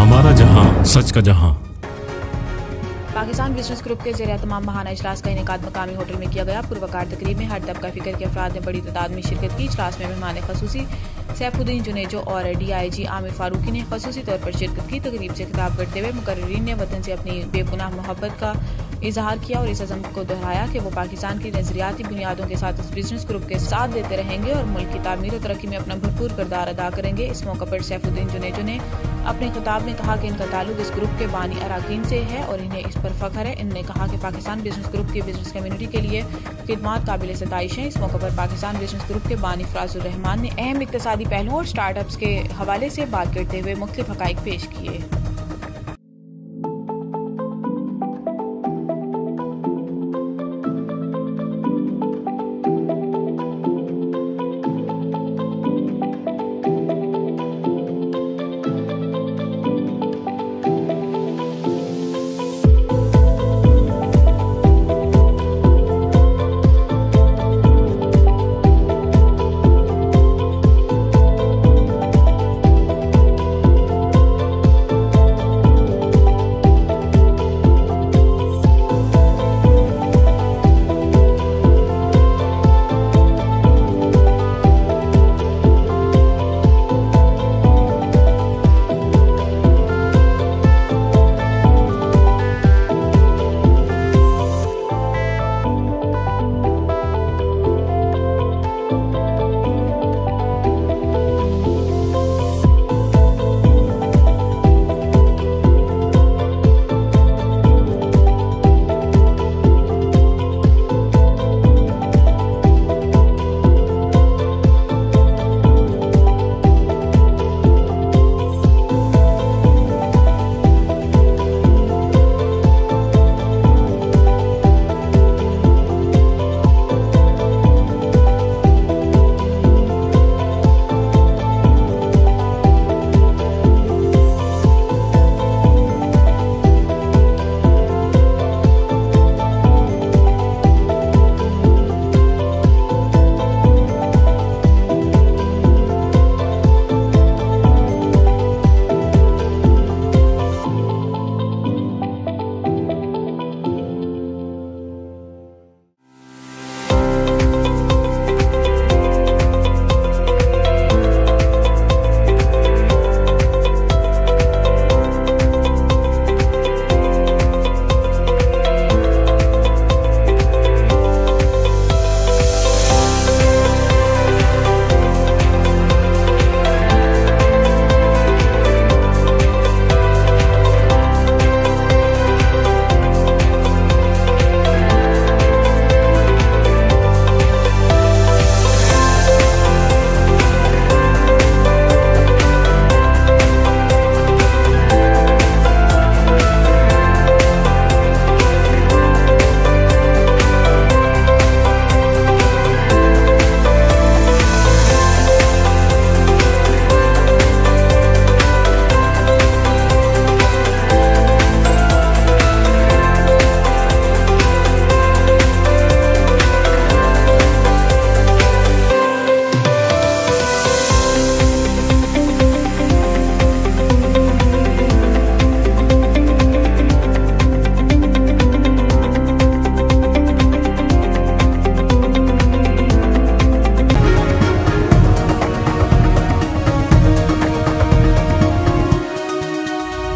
हमारा जहां सच का जहां। पाकिस्तान बिजनेस ग्रुप के ज़रिए तमाम माहाना इजलास का इनेकाद मकामी होटल में किया गया। पुरवकार तकरीब में हर तबका फिक्र के अफराद ने बड़ी तादाद में शिरकत की। इजलास में मेहमान खसूसी सैफुद्दीन जुनेजो और DIG आमिर फारूकी ने खसूसी तौर पर शिरकत की। तकरीब से खिताब करते हुए मुकर्रिरीन ने वतन से अपनी बेगुनाह मोहब्बत का इजहार किया और इस अज़म को दोहराया कि वो पाकिस्तान की नजरियाती बुनियादों के साथ इस बिजनेस ग्रुप के साथ देते रहेंगे और मुल्क की तामीर और तरक्की में अपना भरपूर किरदार अदा करेंगे। इस मौके पर सैफुद्दीन जुनेजो ने अपने खिताब में कहा कि इनका ताल्लुक इस ग्रुप के बानी अराकीन से है और इन्हें इस पर फख्र है। इन्होंने कहा कि पाकिस्तान बिजनेस ग्रुप की बिजनेस कम्युनिटी के लिए खिदमात काबिल सताइश हैं। इस मौके पर पाकिस्तान बिजनेस ग्रुप के बानी फराजुर रहमान ने अहम इक्तिसादी पहलुओं और स्टार्टअप्स के हवाले से बात करते हुए मुख्तलिफ हकाइक पेश किए।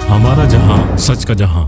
हमारा जहां सच का जहां।